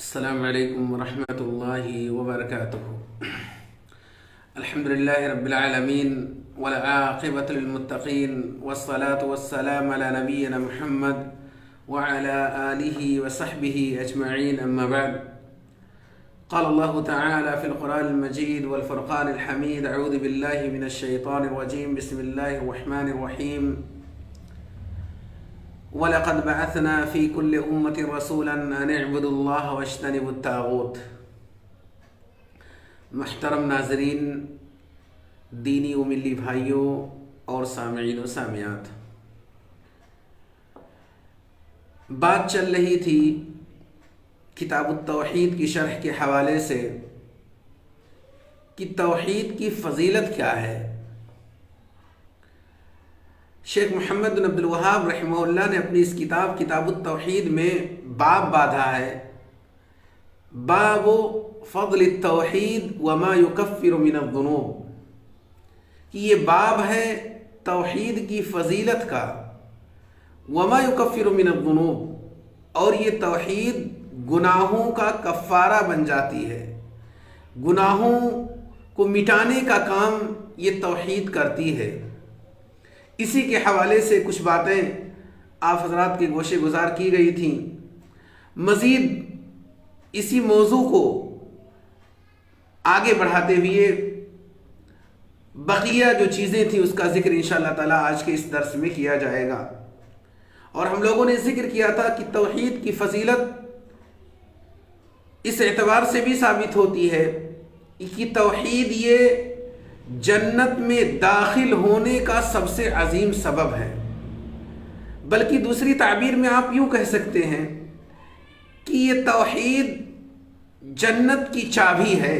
السلام علیکم ورحمۃ اللہ وبرکاتہ۔ الحمد للہ رب العالمین والعاقبۃ للمتقین والصلاة والسلام علی نبینا محمد وعلى آلہ وصحبہ اجمعین، اما بعد۔ قال اللہ تعالی فی القرآن المجید والفرقان الحمید، اعوذ باللہ من الشیطان الرجیم، بسم اللہ الرحمن الرحیم۔ وَلَقَدْ بَعَثْنَا فِي كُلِّ أُمَّةٍ رَسُولًا أَنِ اعْبُدُوا اللَّهَ وَاجْتَنِبُوا الطَّاغُوتَ۔ محترم ناظرین، دینی و ملی بھائیوں اور سامعین و سامعات، بات چل رہی تھی کتاب التوحید کی شرح کے حوالے سے کہ توحید کی فضیلت کیا ہے۔ شیخ محمد بن عبد الوہاب رحمہ اللہ نے اپنی اس کتاب التوحید میں باب باندھا ہے، باب فضل التوحید وما یکفر من الذنوب، کہ یہ باب ہے توحید کی فضیلت کا، وما یکفر من الذنوب، اور یہ توحید گناہوں کا کفارہ بن جاتی ہے، گناہوں کو مٹانے کا کام یہ توحید کرتی ہے۔ اسی کے حوالے سے کچھ باتیں آپ حضرات کے گوشے گزار کی گئی تھیں۔ مزید اسی موضوع کو آگے بڑھاتے ہوئے بقیہ جو چیزیں تھیں اس کا ذکر انشاءاللہ تعالی آج کے اس درس میں کیا جائے گا۔ اور ہم لوگوں نے ذکر کیا تھا کہ توحید کی فضیلت اس اعتبار سے بھی ثابت ہوتی ہے کہ توحید یہ جنت میں داخل ہونے کا سب سے عظیم سبب ہے، بلکہ دوسری تعبیر میں آپ یوں کہہ سکتے ہیں کہ یہ توحید جنت کی چابی ہے۔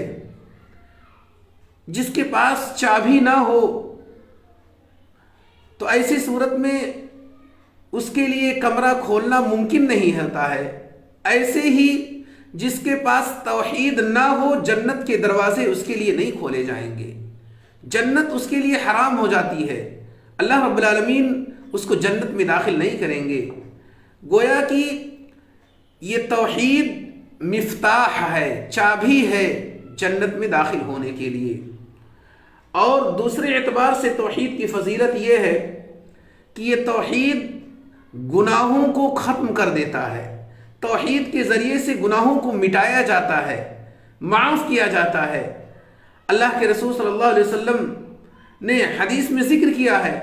جس کے پاس چابی نہ ہو تو ایسی صورت میں اس کے لیے کمرہ کھولنا ممکن نہیں ہوتا ہے، ایسے ہی جس کے پاس توحید نہ ہو جنت کے دروازے اس کے لیے نہیں کھولے جائیں گے، جنت اس کے لیے حرام ہو جاتی ہے، اللہ رب العالمین اس کو جنت میں داخل نہیں کریں گے۔ گویا کہ یہ توحید مفتاح ہے، چابی ہے جنت میں داخل ہونے کے لیے۔ اور دوسرے اعتبار سے توحید کی فضیلت یہ ہے کہ یہ توحید گناہوں کو ختم کر دیتا ہے، توحید کے ذریعے سے گناہوں کو مٹایا جاتا ہے، معاف کیا جاتا ہے۔ اللہ کے رسول صلی اللہ علیہ وسلم نے حدیث میں ذکر کیا ہے،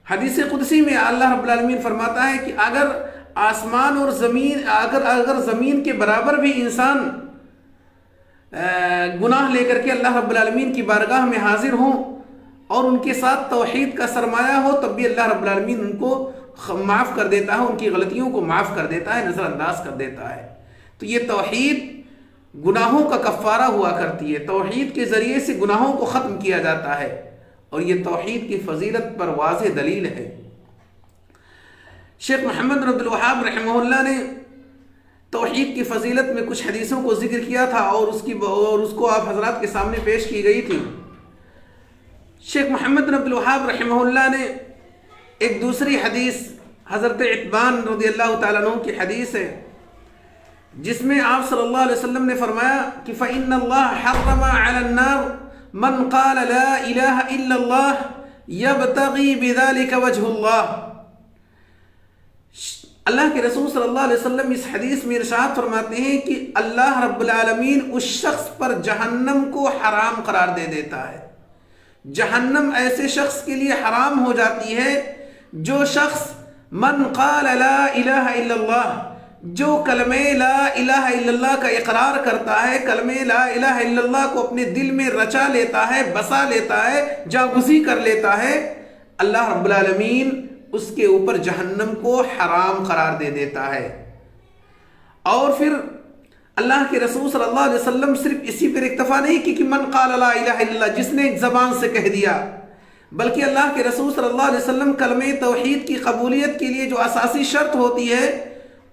حدیث قدسی میں اللہ رب العالمین فرماتا ہے کہ اگر آسمان اور زمین اگر زمین کے برابر بھی انسان گناہ لے کر کے اللہ رب العالمین کی بارگاہ میں حاضر ہوں اور ان کے ساتھ توحید کا سرمایہ ہو، تب بھی اللہ رب العالمین ان کو معاف کر دیتا ہے، ان کی غلطیوں کو معاف کر دیتا ہے، نظر انداز کر دیتا ہے۔ تو یہ توحید گناہوں کا کفارہ ہوا کرتی ہے، توحید کے ذریعے سے گناہوں کو ختم کیا جاتا ہے، اور یہ توحید کی فضیلت پر واضح دلیل ہے۔ شیخ محمد بن عبد الوہاب رحمہ اللہ نے توحید کی فضیلت میں کچھ حدیثوں کو ذکر کیا تھا اور اس کو آپ حضرات کے سامنے پیش کی گئی تھی۔ شیخ محمد بن عبد الوہاب رحمہ اللہ نے ایک دوسری حدیث حضرت عتبان رضی اللہ تعالیٰ عنہ کی حدیث ہے، جس میں آپ صلی اللہ علیہ وسلم نے فرمایا کہ فَإِنَّ اللَّهَ حَرَّمَ عَلَى النَّارِ مَنْ قَالَ لَا إِلَهَ إِلَّا اللَّهِ يَبْتَغِي بِذَلِكَ وَجْهُ اللَّهِ۔ اللہ کے رسول صلی اللہ علیہ وسلم اس حدیث میں ارشاد فرماتے ہیں کہ اللہ رب العالمین اس شخص پر جہنم کو حرام قرار دے دیتا ہے، جہنم ایسے شخص کے لیے حرام ہو جاتی ہے جو شخص من قال لا الہ الا اللہ، جو کلمہ لا الہ الا اللہ کا اقرار کرتا ہے، کلمہ لا الہ الا اللہ کو اپنے دل میں رچا لیتا ہے، بسا لیتا ہے، جاگزی کر لیتا ہے، اللہ رب العالمین اس کے اوپر جہنم کو حرام قرار دے دیتا ہے۔ اور پھر اللہ کے رسول صلی اللہ علیہ وسلم صرف اسی پر اکتفا نہیں کی کہ من قال لا الہ الا اللہ، جس نے زبان سے کہہ دیا، بلکہ اللہ کے رسول صلی اللہ علیہ وسلم کلمہ توحید کی قبولیت کے لیے جو اساسی شرط ہوتی ہے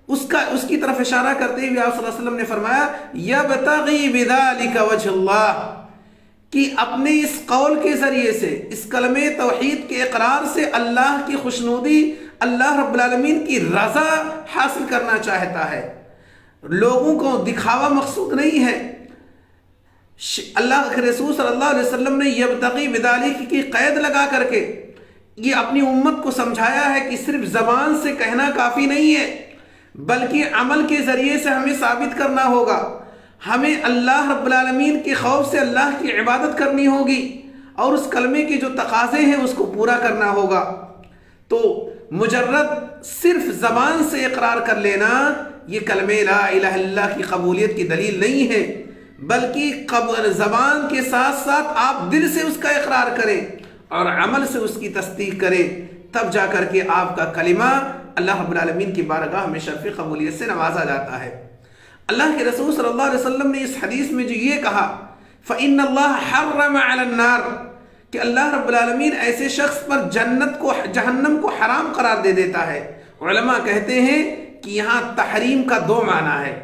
اس کی طرف اشارہ کرتے ہوئے آپ صلی اللہ علیہ وسلم نے فرمایا یبتغی بذالک وجہ اللہ، کہ اپنے اس قول کے ذریعے سے، اس کلمہ توحید کے اقرار سے اللہ کی خوشنودی، اللہ رب العالمین کی رضا حاصل کرنا چاہتا ہے۔ لوگوں کو دکھاوا مقصود نہیں ہے۔ اللہ کے رسول صلی اللہ علیہ وسلم نے یبتغی بذالک کی قید لگا کر کے یہ اپنی امت کو سمجھایا ہے کہ صرف زبان سے کہنا کافی نہیں ہے، بلکہ عمل کے ذریعے سے ہمیں ثابت کرنا ہوگا۔ ہمیں اللہ رب العالمین کے خوف سے اللہ کی عبادت کرنی ہوگی اور اس کلمے کے جو تقاضے ہیں اس کو پورا کرنا ہوگا۔ تو مجرد صرف زبان سے اقرار کر لینا یہ کلمہ لا الہ الا اللہ کی قبولیت کی دلیل نہیں ہے، بلکہ زبان کے ساتھ ساتھ آپ دل سے اس کا اقرار کریں اور عمل سے اس کی تصدیق کریں، تب جا کر کے آپ کا کلمہ اللہ رب العالمین کی بارگاہ میں شرف قبولیت سے نوازا جاتا ہے۔ اللہ کے رسول صلی اللہ علیہ وسلم نے اس حدیث میں جو یہ کہا فَإِنَّ اللَّهَ حَرَّمَ عَلَى النَّارِ کہ اللہ رب العالمین ایسے شخص پر جہنم کو حرام قرار دے دیتا ہے۔ علماء کہتے ہیں کہ یہاں تحریم کا دو معنی ہے۔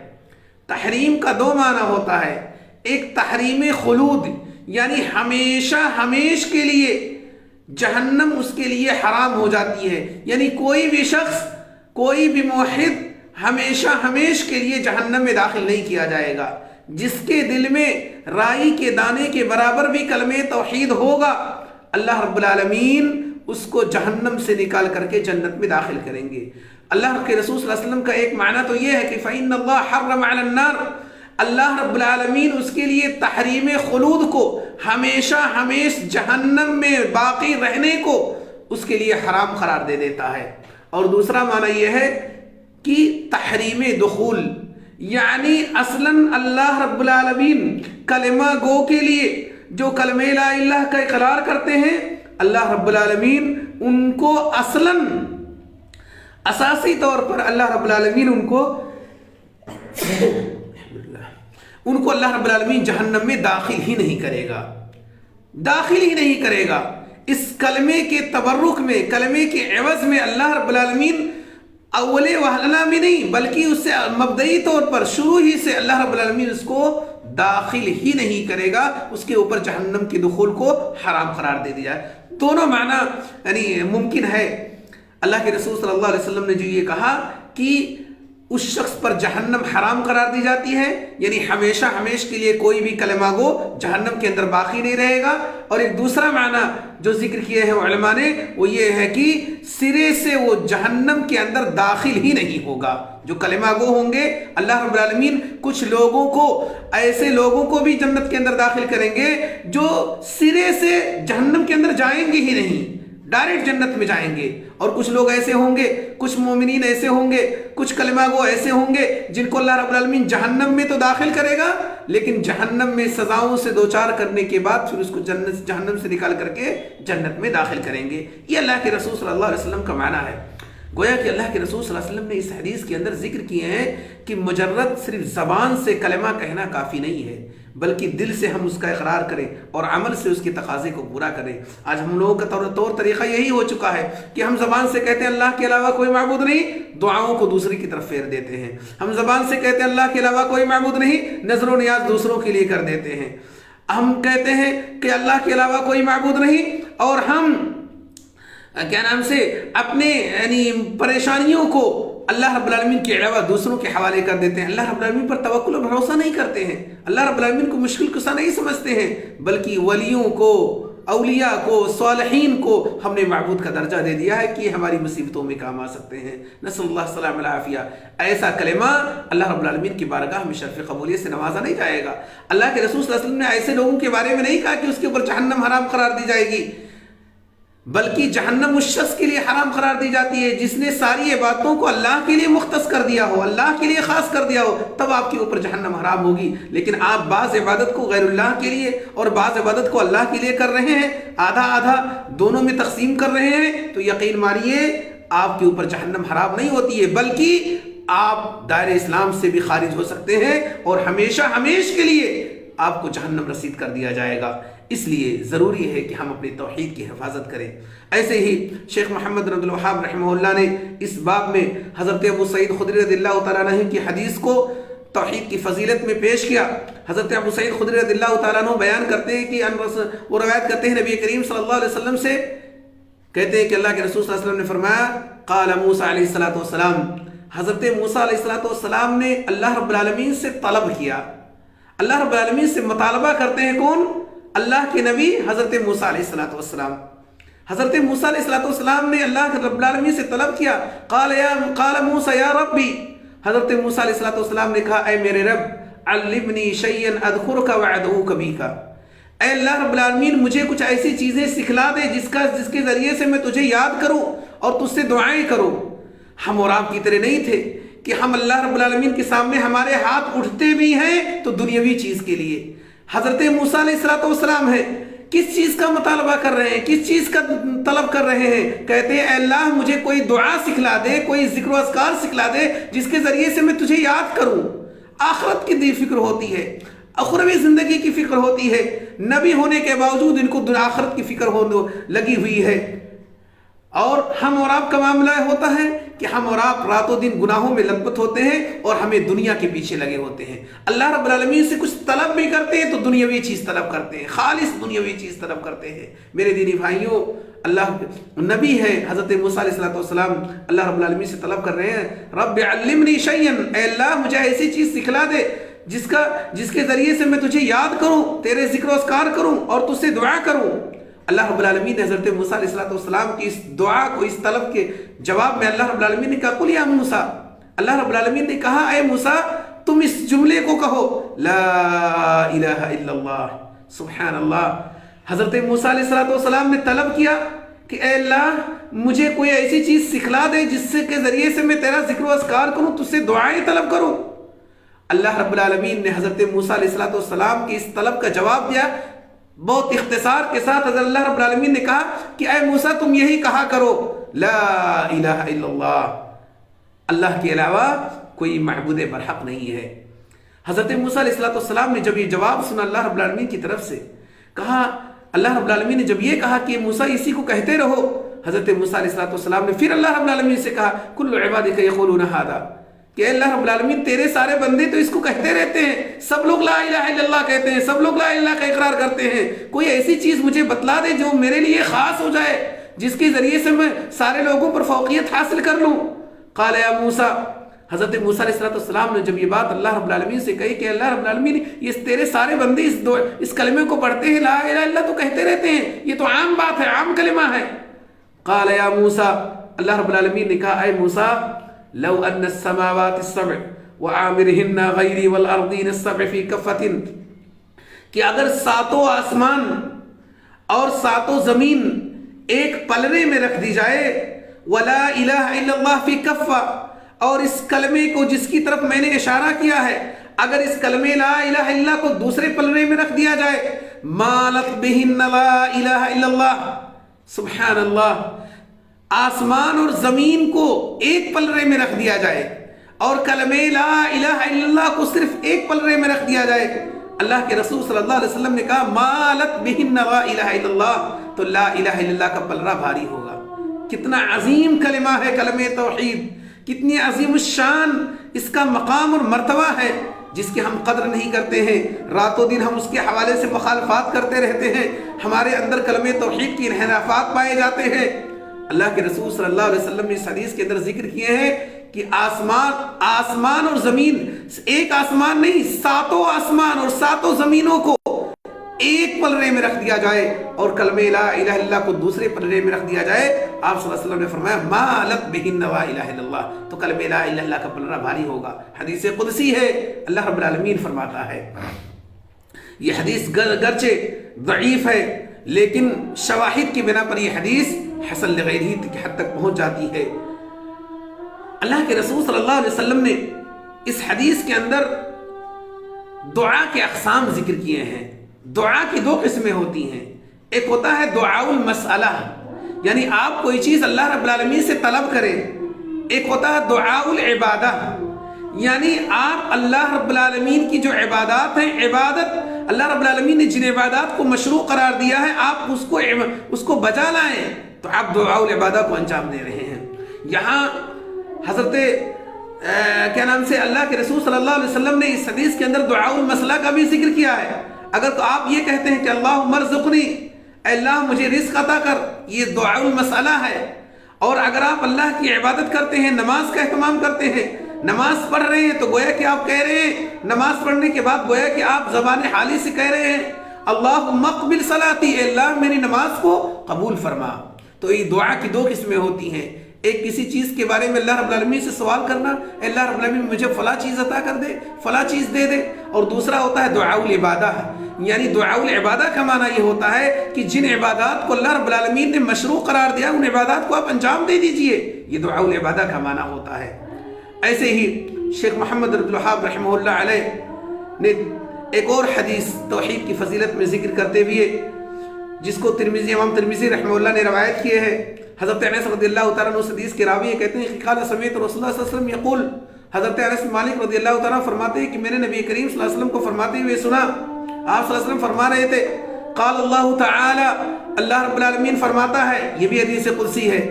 تحریم کا دو معنی ہوتا ہے، ایک تحریم خلود یعنی ہمیشہ ہمیش کے لیے جہنم اس کے لیے حرام ہو جاتی ہے، یعنی کوئی بھی شخص کوئی بھی موحد ہمیشہ ہمیش کے لیے جہنم میں داخل نہیں کیا جائے گا۔ جس کے دل میں رائی کے دانے کے برابر بھی کلمہ توحید ہوگا اللہ رب العالمین اس کو جہنم سے نکال کر کے جنت میں داخل کریں گے۔ اللہ کے رسول صلی اللہ علیہ وسلم کا ایک معنی تو یہ ہے کہ فَإِنَّ اللَّهَ حَرَّمَ عَلَى النَّارِ اللہ رب العالمین اس کے لیے تحریم خلود کو ہمیشہ ہمیش جہنم میں باقی رہنے کو اس کے لیے حرام قرار دے دیتا ہے۔ اور دوسرا معنی یہ ہے کہ تحریم دخول یعنی اصلاً اللہ رب العالمین کلمہ گو کے لیے جو کلمہ لا الہ کا اقرار کرتے ہیں اللہ رب العالمین ان کو اصلاً اساسی طور پر اللہ رب العالمین ان کو اللہ رب العالمین جہنم میں داخل ہی نہیں کرے گا، داخل ہی نہیں کرے گا۔ اس کلمے کے تبرک میں، کلمے کے عوض میں اللہ رب العالمین اول وہلنا میں نہیں بلکہ اس سے مبدئی طور پر شروع ہی سے اللہ رب العالمین اس کو داخل ہی نہیں کرے گا، اس کے اوپر جہنم کے دخول کو حرام قرار دے دیا ہے۔ دونوں معنی یعنی ممکن ہے۔ اللہ کے رسول صلی اللہ علیہ وسلم نے جو یہ کہا کہ اس شخص پر جہنم حرام قرار دی جاتی ہے یعنی ہمیشہ ہمیش کے لیے کوئی بھی کلمہ گو جہنم کے اندر باقی نہیں رہے گا، اور ایک دوسرا معنی جو ذکر کیے ہیں علماء نے وہ یہ ہے کہ سرے سے وہ جہنم کے اندر داخل ہی نہیں ہوگا۔ جو کلمہ گو ہوں گے اللہ رب العالمین کچھ لوگوں کو ایسے لوگوں کو بھی جنت کے اندر داخل کریں گے جو سرے سے جہنم کے اندر جائیں گے ہی نہیں، ڈائریکٹ جنت میں جائیں گے، اور کچھ لوگ ایسے ہوں گے، کچھ مومنین ایسے ہوں گے، کچھ کلمہ گو ایسے ہوں گے جن کو اللہ رب العالمین جہنم میں تو داخل کرے گا لیکن جہنم میں سزاؤں سے دوچار کرنے کے بعد پھر اس کو جہنم سے نکال کر کے جنت میں داخل کریں گے۔ یہ اللہ کے رسول صلی اللہ علیہ وسلم کا معنی ہے۔ گویا کہ اللہ کے رسول صلی اللہ علیہ وسلم نے اس حدیث کے اندر ذکر کیے ہیں کہ مجرد صرف زبان سے کلمہ کہنا کافی نہیں ہے بلکہ دل سے ہم اس کا اقرار کریں اور عمل سے اس کے تقاضے کو پورا کریں۔ آج ہم لوگوں کا طور طریقہ یہی ہو چکا ہے کہ ہم زبان سے کہتے ہیں اللہ کے علاوہ کوئی معبود نہیں، دعاؤں کو دوسرے کی طرف پھیر دیتے ہیں۔ ہم زبان سے کہتے ہیں اللہ کے علاوہ کوئی معبود نہیں، نظر و نیاز دوسروں کے لیے کر دیتے ہیں۔ ہم کہتے ہیں کہ اللہ کے علاوہ کوئی معبود نہیں اور ہم کیا نام سے اپنے یعنی پریشانیوں کو اللہ رب العالمین کے علاوہ دوسروں کے حوالے کر دیتے ہیں۔ اللہ رب العالمین پر توکل اور بھروسہ نہیں کرتے ہیں، اللہ رب العالمین کو مشکل کشا نہیں سمجھتے ہیں، بلکہ ولیوں کو، اولیاء کو، صالحین کو ہم نے معبود کا درجہ دے دیا ہے کہ یہ ہماری مصیبتوں میں کام آ سکتے ہیں۔ نسأل اللہ السلامۃ والعافیہ۔ ایسا کلمہ اللہ رب العالمین کی بارگاہ میں شرف قبولیت سے نوازا نہیں جائے گا۔ اللہ کے رسول صلی اللہ علیہ وسلم نے ایسے لوگوں کے بارے میں نہیں کہا کہ اس کے اوپر جہنم حرام قرار دی جائے گی، بلکہ جہنم اس شخص کے لیے حرام قرار دی جاتی ہے جس نے ساری عبادتوں کو اللہ کے لیے مختص کر دیا ہو، اللہ کے لیے خاص کر دیا ہو، تب آپ کے اوپر جہنم حرام ہوگی۔ لیکن آپ بعض عبادت کو غیر اللہ کے لیے اور بعض عبادت کو اللہ کے لیے کر رہے ہیں، آدھا آدھا دونوں میں تقسیم کر رہے ہیں، تو یقین مانیے آپ کے اوپر جہنم حرام نہیں ہوتی ہے بلکہ آپ دائرہ اسلام سے بھی خارج ہو سکتے ہیں اور ہمیشہ ہمیش کے لیے آپ کو جہنم رسید کر دیا جائے گا۔ اس لیے ضروری ہے کہ ہم اپنی توحید کی حفاظت کریں۔ ایسے ہی شیخ محمد بن عبد الوہاب رحمہ اللہ نے اس باب میں حضرت ابو سعید خدری رضی اللہ تعالیٰ عنہ کی حدیث کو توحید کی فضیلت میں پیش کیا۔ حضرت ابو سعید خدری رضی اللہ تعالیٰ عنہ بیان کرتے ہیں کہ وہ روایت کرتے ہیں نبی کریم صلی اللہ علیہ وسلم سے، کہتے ہیں کہ اللہ کے رسول صلی اللہ علیہ وسلم نے فرمایا قال موسیٰ علیہ السلام، حضرت موسیٰ علیہ السلام نے اللہ رب العالمین سے طلب کیا. اللہ رب العالمین سے مطالبہ کرتے ہیں کون؟ اللہ کے نبی حضرت موسیٰ علیہ السلام. حضرت موسیٰ علیہ السلام نے اللہ رب العالمین سے طلب کیا. قال موسیٰ یا ربی، حضرت موسیٰ علیہ السلام نے کہا اے میرے رب، علمنی شیئا اذکرک وادعوک بیک، اے اللہ رب العالمین مجھے کچھ ایسی چیزیں سکھلا دے جس کے ذریعے سے میں تجھے یاد کروں اور تجھ سے دعائیں کروں. ہم اور آپ کی طرح نہیں تھے کہ ہم اللہ رب العالمین کے سامنے ہمارے ہاتھ اٹھتے بھی ہیں تو دنیاوی چیز کے لیے. حضرت موسیٰ علیہ السلام ہے، کس چیز کا مطالبہ کر رہے ہیں، کس چیز کا طلب کر رہے ہیں؟ کہتے ہیں اے اللہ مجھے کوئی دعا سکھلا دے، کوئی ذکر و اذکار سکھلا دے جس کے ذریعے سے میں تجھے یاد کروں. آخرت کی فکر ہوتی ہے، اخروی زندگی کی فکر ہوتی ہے. نبی ہونے کے باوجود ان کو آخرت کی فکر لگی ہوئی ہے. اور ہم اور آپ کا معاملہ ہوتا ہے کہ ہم اور آپ راتوں دن گناہوں میں لت پت ہوتے ہیں اور ہمیں دنیا کے پیچھے لگے ہوتے ہیں. اللہ رب العالمین سے کچھ طلب بھی کرتے ہیں تو دنیاوی چیز طلب کرتے ہیں، خالص دنیاوی چیز طلب کرتے ہیں. میرے دینی بھائیوں، اللہ نبی ہے حضرت موسیٰ علیہ السلام اللہ رب العالمین سے طلب کر رہے ہیں رب علمنی شیئا، اے اللہ مجھے ایسی چیز سکھلا دے جس کے ذریعے سے میں تجھے یاد کروں، تیرے ذکر و اذکار کروں اور تجھ سے دعا کروں. اللہ رب العالمین نے حضرت موسیٰ علیہ السلام کی اس دعا کو، اس طلب کے جواب میں اللہ رب العالمین نے کہا قل یا موسیٰ، اللہ رب العالمین نے کہا اے موسیٰ تم اس جملے کو کہو لا الہ الا اللہ. سبحان اللہ. حضرت موسیٰ علیہ السلام نے طلب کیا کہ اے اللہ مجھے کوئی ایسی چیز سکھلا دے جس کے ذریعے سے میں تیرا ذکر و اذکار کروں، تجھ سے دعائیں طلب کروں. اللہ رب العالمین نے حضرت موسیٰ علیہ السلام کی اس طلب کا جواب دیا. بہت اختصار کے ساتھ حضرت اللہ رب العالمین نے کہا کہ اے موسیٰ تم یہی کہا کرو لا الہ الا اللہ، اللہ کے علاوہ کوئی معبود برحق نہیں ہے. حضرت موسیٰ علیہ السلام نے جب یہ جواب سنا اللہ رب العالمین کی طرف سے، کہا اللہ رب العالمین نے جب یہ کہا کہ موسیٰ اسی کو کہتے رہو، حضرت موسیٰ علیہ السلام نے پھر اللہ رب العالمین سے کہا کل عبادک یقولون ھذا، کہ اللہ رب العالمین تیرے سارے بندے تو اس کو کہتے رہتے ہیں، سب لوگ لا الہ الا اللہ کہتے ہیں، سب لوگ لا الہ کا اقرار کرتے ہیں، کوئی ایسی چیز مجھے بتلا دے جو میرے لیے خاص ہو جائے جس کے ذریعے سے میں سارے لوگوں پر فوقیت حاصل کر لوں. قال یا موسیٰ، حضرت موسیٰ علیہ السلام نے جب یہ بات اللہ رب العالمین سے کہی کہ اللہ رب العالمین یہ تیرے سارے بندے اس کلمے کو پڑھتے ہیں، لا الہ الا اللہ تو کہتے رہتے ہیں، یہ تو عام بات ہے، عام کلمہ ہے. قال یا موسیٰ، اللہ رب العالمین نے کہا اے موسیٰ لو ان السماوات السبع وعامرهن غیری والارضین السبع فی کفۃ، کہ اگر ساتوں آسمان اور ساتوں زمین ایک پلڑے میں رکھ دی جائے، ولا الہ الا اللہ فی کفہ، اور اس کلمے کو جس کی طرف میں نے اشارہ کیا ہے اگر اس کلمے لا الہ الا اللہ کو دوسرے پلڑے میں رکھ دیا جائے، مالت بہن لا الہ الا اللہ. سبحان اللہ. آسمان اور زمین کو ایک پلڑے میں رکھ دیا جائے اور کلمہ لا الہ الا اللہ کو صرف ایک پلڑے میں رکھ دیا جائے، اللہ کے رسول صلی اللہ علیہ وسلم نے کہا مالت بہن لا الہ الا اللہ، تو لا الہ الا اللہ کا پلڑا بھاری ہوگا. کتنا عظیم کلمہ ہے کلمہ توحید، کتنی عظیم الشان اس کا مقام اور مرتبہ ہے جس کی ہم قدر نہیں کرتے ہیں. راتوں دن ہم اس کے حوالے سے مخالفات کرتے رہتے ہیں، ہمارے اندر کلمہ توحید کی انحرافات پائے جاتے ہیں. اللہ کے رسول صلی اللہ علیہ وسلم نے اس حدیث کے اندر ذکر کیے ہیں کہ آسمان اور زمین، ایک آسمان نہیں، ساتوں آسمان اور ساتوں زمینوں کو ایک پلڑے میں رکھ دیا جائے اور کلمہ لا الہ الا اللہ کو دوسرے پلڑے میں رکھ دیا جائے، آپ صلی اللہ علیہ وسلم نے فرمایا مالت بہن لا الہ الا اللہ، تو کلمہ لا الہ الا اللہ کا پلڑا بھاری ہوگا. حدیث قدسی ہے، اللہ رب العالمین فرماتا ہے. یہ حدیث گرچہ ضعیف ہے لیکن شواہد کی بنا پر یہ حدیث حسن لغیرہ کی حد تک پہنچ جاتی ہے. اللہ کے رسول صلی اللہ علیہ وسلم نے اس حدیث کے اندر دعا کے اقسام ذکر کیے ہیں. دعا کی دو قسمیں ہوتی ہیں، ایک ہوتا ہے دعاء المسئلہ، یعنی آپ کوئی چیز اللہ رب العالمین سے طلب کریں. ایک ہوتا ہے دعاء العبادہ، یعنی آپ اللہ رب العالمین کی جو عبادات ہیں، عبادت اللہ رب العالمین نے جن عبادات کو مشروع قرار دیا ہے آپ اس کو بجا لائیں تو آپ دعاء العبادہ کو انجام دے رہے ہیں. یہاں حضرت کیا نام سے اللہ کے رسول صلی اللہ علیہ وسلم نے اس حدیث کے اندر دعاء المسئلہ کا بھی ذکر کیا ہے. اگر تو آپ یہ کہتے ہیں کہ اللہم ارزقنی، اے اللہ مجھے رزق عطا کر، یہ دعاء المسئلہ ہے. اور اگر آپ اللہ کی عبادت کرتے ہیں، نماز کا اہتمام کرتے ہیں، نماز پڑھ رہے ہیں، تو گویا کہ آپ کہہ رہے ہیں، نماز پڑھنے کے بعد گویا کہ آپ زبان حالی سے کہہ رہے ہیں اللہم اقبل صلاتی، اے اللہ میری نماز کو قبول فرما۔ تو یہ دعا کی دو قسمیں ہوتی ہیں، ایک کسی چیز کے بارے میں اللہ رب العالمین سے سوال کرنا، اے اللہ رب العالمین مجھے فلاں چیز عطا کر دے، فلاں چیز دے دے، اور دوسرا ہوتا ہے دعاء العبادہ، یعنی دعاء العبادہ کا معنی یہ ہوتا ہے کہ جن عبادات کو اللہ رب العالمین نے مشروع قرار دیا ان عبادات کو آپ انجام دے دیجئے، یہ دعاء العبادہ کا معنی ہوتا ہے۔ ایسے ہی شیخ محمد عبد الوہاب رحمہ اللہ علیہ نے ایک اور حدیث توحید کی فضیلت میں ذکر کرتے ہوئے، جس کو امام ترمذی رحمہ اللہ نے روایت کیے ہے، حضرت انس رضی اللہ تعالیٰ عنہ اس حدیث کے راوی کہتے ہیں کہ قال سمعت رسول اللہ صلی اللہ علیہ وسلم یقول، حضرت انس بن مالک رضی اللہ تعالیٰ فرماتے ہیں کہ میں نے نبی کریم صلی اللہ علیہ وسلم کو فرماتے ہوئے سنا، آپ صلی اللہ علیہ وسلم فرما رہے تھے، قال اللہ تعالی، اللہ رب العالمین فرماتا ہے، یہ بھی حدیث قدسی ہے،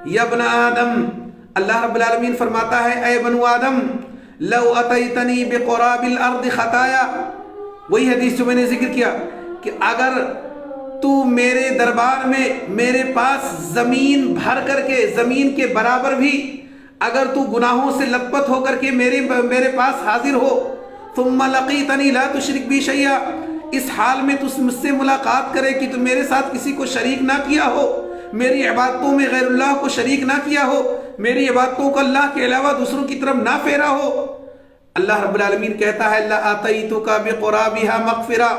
یا ابن آدم، اللہ رب العالمین فرماتا ہے اے بنو آدم، لو اتیتنی بقراب الارض خطایا، وہی حدیث جو میں نے ذکر کیا کہ اگر تو میرے دربار میں میرے پاس زمین بھر کر کے، زمین کے برابر بھی اگر تو گناہوں سے لت پت ہو کر کے میرے پاس حاضر ہو، ثم لقیتنی لا تشرک بی شیئا، اس حال میں تو مجھ سے ملاقات کرے کہ تو میرے ساتھ کسی کو شریک نہ کیا ہو، میری عبادتوں میں غیر اللہ کو شریک نہ کیا ہو، میری عبادتوں کو اللہ کے علاوہ دوسروں کی طرف نہ پھیرا ہو، اللہ رب العالمین کہتا ہے لآتیتک بقرابھا مغفرہ،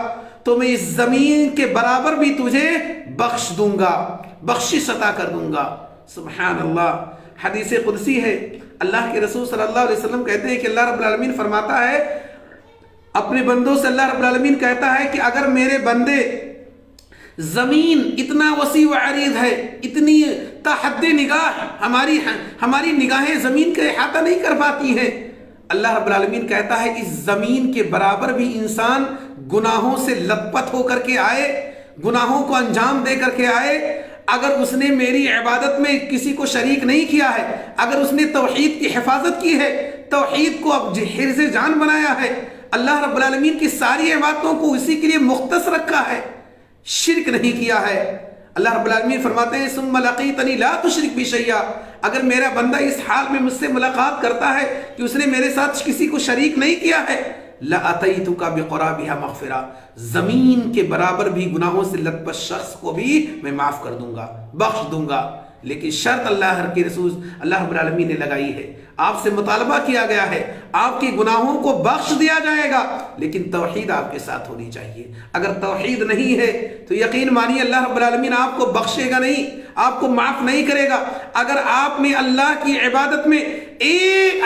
تو میں اس زمین کے برابر بھی تجھے بخش دوں گا، بخشش عطا کر دوں گا۔ سبحان اللہ، حدیث قدسی ہے، اللہ کے رسول صلی اللہ علیہ وسلم کہتے ہیں کہ اللہ رب العالمین فرماتا ہے اپنے بندوں سے، اللہ رب العالمین کہتا ہے کہ اگر میرے بندے، زمین اتنا وسیع و عریض ہے، اتنی تحد نگاہ، ہماری نگاہیں زمین کا احاطہ نہیں کر پاتی ہیں، اللہ رب العالمین کہتا ہے اس زمین کے برابر بھی انسان گناہوں سے لت پت ہو کر کے آئے، گناہوں کو انجام دے کر کے آئے، اگر اس نے میری عبادت میں کسی کو شریک نہیں کیا ہے، اگر اس نے توحید کی حفاظت کی ہے، توحید کو اب حرز جان بنایا ہے، اللہ رب العالمین کی ساری عبادتوں کو اسی کے لیے مختص رکھا ہے، شرک نہیں کیا ہے، اللہ رب العالمین فرماتے ہیں ثم لقیتنی لا تشرک بی شیئا، اگر میرا بندہ اس حال میں مجھ سے ملاقات کرتا ہے کہ اس نے میرے ساتھ کسی کو شریک نہیں کیا ہے، لآتیتک بقرابھا مغفرہ، زمین کے برابر بھی گناہوں سے لت پت شخص کو بھی میں معاف کر دوں گا، بخش دوں گا، لیکن شرط اللہ کے رسول اللہ رب العالمین نے لگائی ہے، آپ سے مطالبہ کیا گیا ہے، آپ کے گناہوں کو بخش دیا جائے گا، لیکن توحید آپ کے ساتھ ہونی چاہیے، اگر توحید نہیں ہے تو یقین مانیے اللہ رب العالمین آپ کو بخشے گا نہیں، آپ کو معاف نہیں کرے گا۔ اگر آپ نے اللہ کی عبادت میں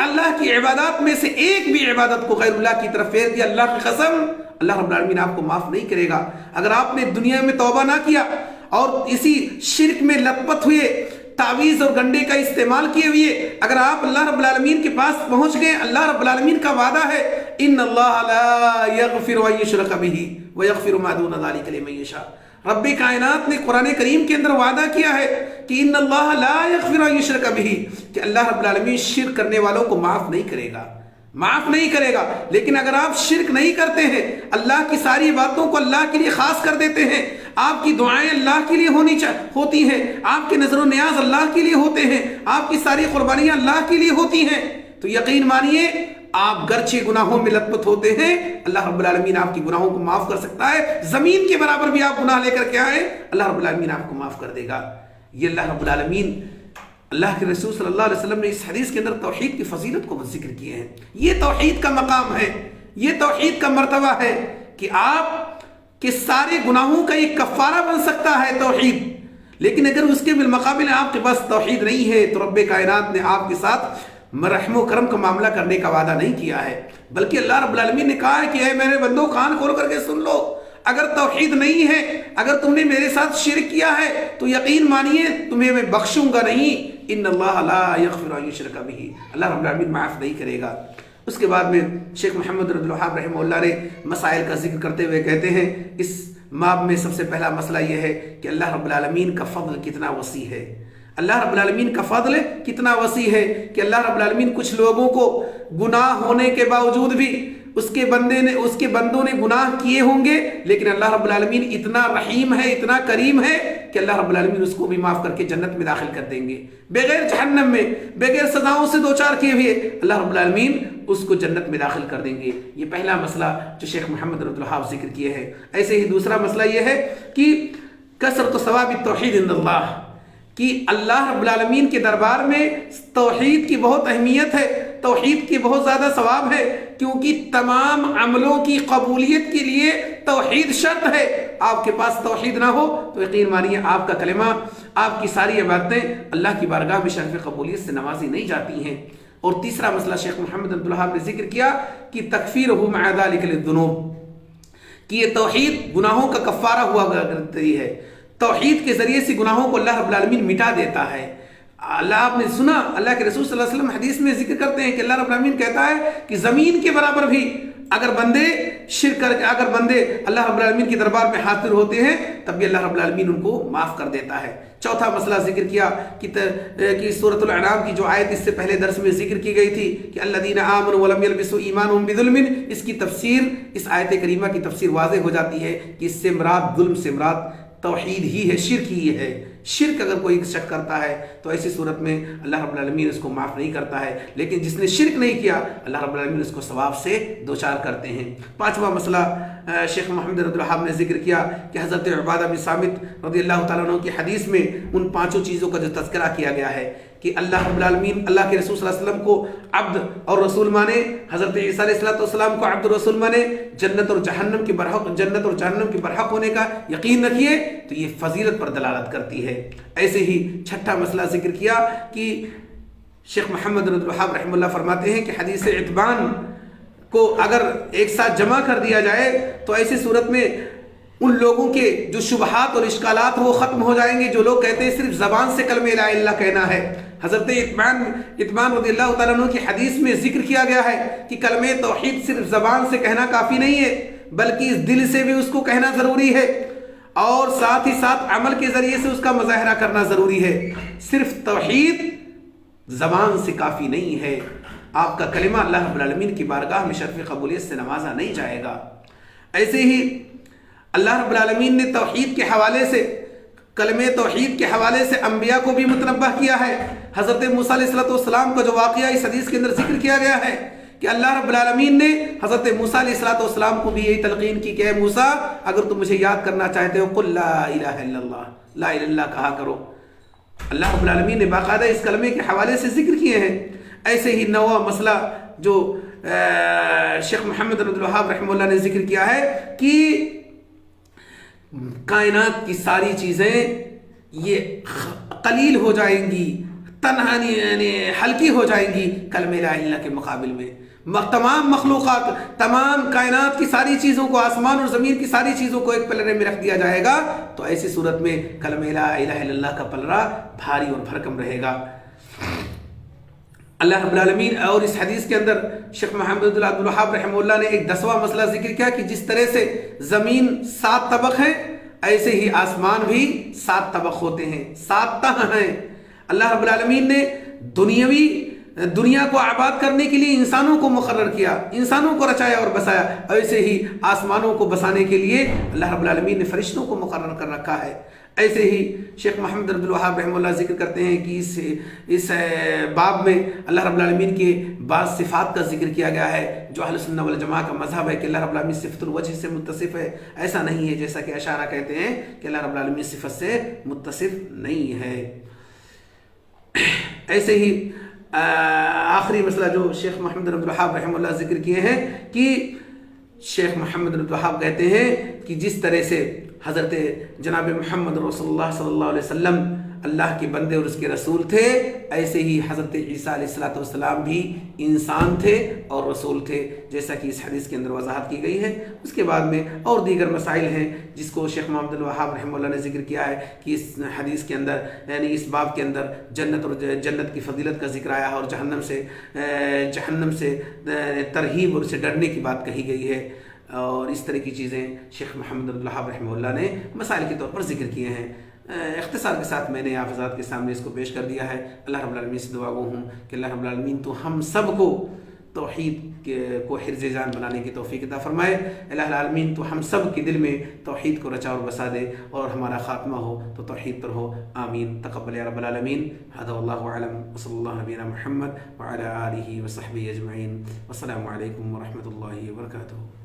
اللہ کی عبادات میں سے ایک بھی عبادت کو غیر اللہ کی طرف پھیر دیا، اللہ کی قسم اللہ رب العالمین آپ کو معاف نہیں کرے گا۔ اگر آپ نے دنیا میں توبہ نہ کیا اور اسی شرک میں لت پت ہوئے، تعویذ اور گنڈے کا استعمال کیے ہوئے اگر آپ اللہ رب العالمین کے پاس پہنچ گئے، اللہ رب العالمین کا وعدہ ہے ان اللہ لا یغفر ان یشرک بہ ویغفر ما دون ذلک لمن یشاء، رب کائنات نے قرآن کریم کے اندر وعدہ کیا ہے کہ ان اللہ لا یغفر ان یشرک بہ، کہ اللہ رب العالمین شرک کرنے والوں کو معاف نہیں کرے گا، معاف نہیں کرے گا۔ لیکن اگر آپ شرک نہیں کرتے ہیں، اللہ کی ساری باتوں کو اللہ کے لیے خاص کر دیتے ہیں، آپ کی دعائیں اللہ کے لیے ہوتی ہیں، آپ کے نظر و نیاز اللہ کے لیے ہوتے ہیں، آپ کی ساری قربانیاں اللہ کے لیے ہوتی ہیں، تو یقین مانیے آپ گرچہ گناہوں میں لت پت ہوتے ہیں، اللہ رب العالمین آپ کی گناہوں کو معاف کر سکتا ہے، زمین کے برابر بھی آپ گناہ لے کر کے آئے، اللہ رب العالمین آپ کو معاف کر دے گا۔ یہ اللہ رب العالمین، اللہ کے رسول صلی اللہ علیہ وسلم نے اس حدیث کے اندر توحید کی فضیلت کو ذکر کیے ہیں۔ یہ توحید کا مقام ہے، یہ توحید کا مرتبہ ہے کہ آپ کے سارے گناہوں کا ایک کفارہ بن سکتا ہے توحید، لیکن اگر اس کے بالمقابل آپ کے پاس توحید نہیں ہے تو رب کائنات نے آپ کے ساتھ رحم و کرم کا معاملہ کرنے کا وعدہ نہیں کیا ہے، بلکہ اللہ رب العالمین نے کہا ہے کہ اے میرے بندو کان کھول کر کے سن لو، اگر توحید نہیں ہے، اگر تم نے میرے ساتھ شرک کیا ہے تو یقین مانیے تمہیں میں بخشوں گا نہیں، ان اللہ لا یغفر ان یشرک بہ، اللہ رب العالمین معاف نہیں کرے گا۔ اس کے بعد میں شیخ محمد عبد الوہاب رحمہ اللہ نے مسائل کا ذکر کرتے ہوئے کہتے ہیں اس باب میں سب سے پہلا مسئلہ یہ ہے کہ اللہ رب العالمین کا فضل کتنا وسیع ہے، اللہ رب العالمین کا فضل کتنا وسیع ہے کہ اللہ رب العالمین کچھ لوگوں کو گناہ ہونے کے باوجود بھی اس کے بندوں نے گناہ کیے ہوں گے، لیکن اللہ رب العالمین اتنا رحیم ہے، اتنا کریم ہے کہ اللہ رب العالمین اس کو بھی معاف کر کے جنت میں داخل کر دیں گے، بغیر جہنم میں، بغیر سزاؤں سے دوچار کیے ہوئے اللہ رب العالمین اس کو جنت میں داخل کر دیں گے۔ یہ پہلا مسئلہ جو شیخ محمد بن عبد الوہاب ذکر کیے ہیں۔ ایسے ہی دوسرا مسئلہ یہ ہے کہ کثرت ثواب التوحید عند اللہ، کہ اللہ رب العالمین کے دربار میں توحید کی بہت اہمیت ہے، توحید کی بہت زیادہ ثواب ہے، کیونکہ تمام عملوں کی قبولیت کے لیے توحید شرط ہے۔ آپ کے پاس توحید نہ ہو تو یقین مانیے آپ کا کلمہ، آپ کی ساری عبادتیں اللہ کی بارگاہ میں شرف قبولیت سے نوازی نہیں جاتی ہیں۔ اور تیسرا مسئلہ شیخ محمد بن عبد الوہاب نے ذکر کیا کہ تکفیرہ مع ذلک للذنوب، کہ یہ توحید گناہوں کا کفارہ ہوا کرتی ہے، توحید کے ذریعے سے گناہوں کو اللہ رب العالمین مٹا دیتا ہے۔ اللہ، آپ نے سنا اللہ کے رسول صلی اللہ علیہ وسلم حدیث میں ذکر کرتے ہیں کہ اللہ رب العالمین کہتا ہے کہ زمین کے برابر بھی اگر بندے شرک کر کے، اگر بندے اللہ رب العالمین کے دربار میں حاضر ہوتے ہیں تب بھی اللہ رب العالمین ان کو معاف کر دیتا ہے۔ چوتھا مسئلہ ذکر کیا کہ سورۃ الانعام کی جو آیت اس سے پہلے درس میں ذکر کی گئی تھی کہ الذین آمنوا ولم یلبسوا ایمانهم بظلم، اس کی تفسیر، اس آیت کریمہ کی تفسیر واضح ہو جاتی ہے کہ اس سے مراد، ظلم سے مراد توحید ہی ہے، شرک ہی ہے۔ شرک اگر کوئی شک کرتا ہے تو ایسی صورت میں اللہ رب العالمین اس کو معاف نہیں کرتا ہے، لیکن جس نے شرک نہیں کیا اللہ رب العالمین اس کو ثواب سے دوچار کرتے ہیں۔ پانچواں مسئلہ شیخ محمد بن عبد الوہاب نے ذکر کیا کہ حضرت عبادہ بن صامت رضی اللہ تعالیٰ عنہ کی حدیث میں ان پانچوں چیزوں کا جو تذکرہ کیا گیا ہے کہ اللہ رب العالمین اللہ کے رسول صلی اللہ علیہ وسلم کو عبد اور رسول مانے، حضرت عیسیٰ علیہ السلام کو عبد اور رسول مانے، جنت اور جہنم کے برحق ہونے کا یقین رکھیے، تو یہ فضیلت پر دلالت کرتی ہے۔ ایسے ہی چھٹا مسئلہ ذکر کیا کہ شیخ محمد بن عبد الوہاب رحمہ اللہ فرماتے ہیں کہ حدیث عتبان کو اگر ایک ساتھ جمع کر دیا جائے تو ایسی صورت میں ان لوگوں کے جو شبہات اور اشکالات وہ ختم ہو جائیں گے، جو لوگ کہتے ہیں صرف زبان سے کلمہ لا الہ الا اللہ کہنا ہے۔ حضرت عتبان رضی اللہ تعالیٰ عنہ کی حدیث میں ذکر کیا گیا ہے کہ کلمہ توحید صرف زبان سے کہنا کافی نہیں ہے، بلکہ اس دل سے بھی اس کو کہنا ضروری ہے، اور ساتھ ہی ساتھ عمل کے ذریعے سے اس کا مظاہرہ کرنا ضروری ہے۔ صرف توحید زبان سے کافی نہیں ہے، آپ کا کلمہ اللہ رب العالمین کی بارگاہ میں شرف قبولیت سے نوازا نہیں جائے گا۔ ایسے ہی اللہ رب العالمین نے توحید کے حوالے سے، کلمہ توحید کے حوالے سے انبیاء کو بھی متنبہ کیا ہے۔ حضرت موسیٰ علیہ السلام کا جو واقعہ اس حدیث کے اندر ذکر کیا گیا ہے کہ اللہ رب العالمین نے حضرت موسیٰ علیہ السلام کو بھی یہی تلقین کی کہ اے موسیٰ اگر تم مجھے یاد کرنا چاہتے ہو قل لا الہ الا اللہ، لا الہ الا اللہ کہا کرو۔ اللہ رب العالمین نے باقاعدہ اس کلمے کے حوالے سے ذکر کیے ہیں۔ ایسے ہی نواں مسئلہ جو شیخ محمد بن عبد الوہاب رحمہ اللہ نے ذکر کیا ہے کہ کائنات کی ساری چیزیں یہ قلیل ہو جائیں گی، تنہا یعنی ہلکی ہو جائیں گی کلمہ لا الہ الا اللہ کے مقابل میں۔ تمام مخلوقات، تمام کائنات کی ساری چیزوں کو، آسمان اور زمین کی ساری چیزوں کو ایک پلڑے میں رکھ دیا جائے گا تو ایسی صورت میں کلمہ لا الہ الا اللہ کا پلڑا بھاری اور بھرکم رہے گا۔ اللہ رب العالمین اور اس حدیث کے اندر شیخ محمد بن عبد الوہاب رحمہ اللہ نے ایک 10واں مسئلہ ذکر کیا کہ جس طرح سے زمین 7 طبق ہیں ایسے ہی آسمان بھی 7 طبق ہوتے ہیں، 7 تہ ہیں۔ اللہ رب العالمین نے دنیا کو آباد کرنے کے لیے انسانوں کو مقرر کیا، انسانوں کو رچایا اور بسایا، ایسے ہی آسمانوں کو بسانے کے لیے اللہ رب العالمین نے فرشتوں کو مقرر کر رکھا ہے۔ ایسے ہی شیخ محمد بن عبد الوہاب رحمہ اللہ ذکر کرتے ہیں کہ اس باب میں اللہ رب العالمین کے بعض صفات کا ذکر کیا گیا ہے جو اہل سنہ والجماعہ کا مذہب ہے کہ اللہ رب العالمین صفت الوجہ سے متصف ہے۔ ایسا نہیں ہے جیسا کہ اشاعرہ کہتے ہیں کہ اللہ رب العالمین صفت سے متصف نہیں ہے۔ ایسے ہی آخری مسئلہ جو شیخ محمد بن عبد الوہاب رحمہ اللہ ذکر کیے ہیں کہ شیخ محمد بن عبد الوہاب کہتے ہیں کہ جس طرح سے حضرت جناب محمد رسول اللہ صلی اللہ علیہ وسلم اللہ کے بندے اور اس کے رسول تھے، ایسے ہی حضرت عیسیٰ علیہ السلام بھی انسان تھے اور رسول تھے جیسا کہ اس حدیث کے اندر وضاحت کی گئی ہے۔ اس کے بعد میں اور دیگر مسائل ہیں جس کو شیخ محمد بن الوہاب رحمہ اللہ نے ذکر کیا ہے کہ اس حدیث کے اندر یعنی اس باب کے اندر جنت کی فضیلت کا ذکر آیا ہے اور جہنم سے ترہیب اور اسے ڈرنے کی بات کہی گئی ہے، اور اس طرح کی چیزیں شیخ محمد بن الوہاب رحمہ اللہ نے مسائل کے طور پر ذکر کیے ہیں۔ اختصار کے ساتھ میں نے آپ حضرات کے سامنے اس کو پیش کر دیا ہے۔ اللہ رب العالمین سے دعا گو ہوں کہ اللہ رب العالمین تو ہم سب کو توحید کو حرز جان بنانے کی توفیق عطا فرمائے۔ الہ العالمین تو ہم سب کے دل میں توحید کو رچا اور بسا دے، اور ہمارا خاتمہ ہو تو توحید پر ہو، آمین تقبل یا رب العالمین۔ ھذا واللہ اعلم وصلی اللہ نبینا محمد وعلی آلہ وصحبہ اجمعین، والسلام علیکم ورحمۃ اللہ وبرکاتہ۔